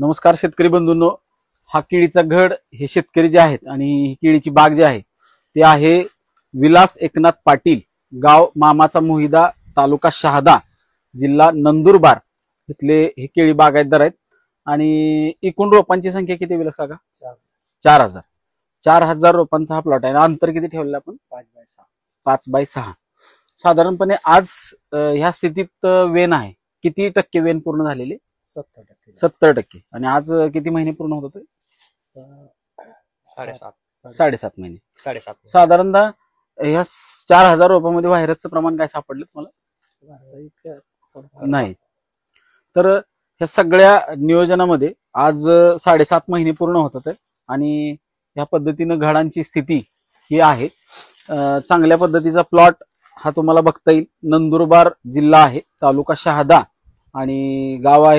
नमस्कार शेतकरी बंधूंनो, हा केळीचा घड हे शेतकरी जे आहेत आणि ही केळीची बाग जी आहे ते आहे विलास एकनाथ पाटील, गाव मामाचा मोहिदा, तालुका शहादा, जिल्हा नंदुरबार इथले हे केळी बागायतदार आहेत. आणि एकूण रोपांची संख्या किती विलास काका? 4,000 रोपांचा हा प्लॉट आहे. अंतर किती ठेवलेलं आपण? 5x6. साधारणपणे आज ह्या स्थितीत वेन आहे. किती टक्के वेन पूर्ण झालेली? 70%. आणि आज किती महिने पूर्ण होत होते? 7.5 महिने. साधारणतः ह्या 4,000 रोपांमध्ये व्हायरसचं प्रमाण काय सापडलं तुम्हाला? नाही. तर ह्या सगळ्या नियोजनामध्ये आज 7.5 महिने पूर्ण होत होते आणि ह्या पद्धतीनं घडांची स्थिती ही आहे. चांगल्या पद्धतीचा प्लॉट हा तुम्हाला बघता येईल. नंदुरबार जिल्हा आहे, तालुका शहादा आणि गाव आहे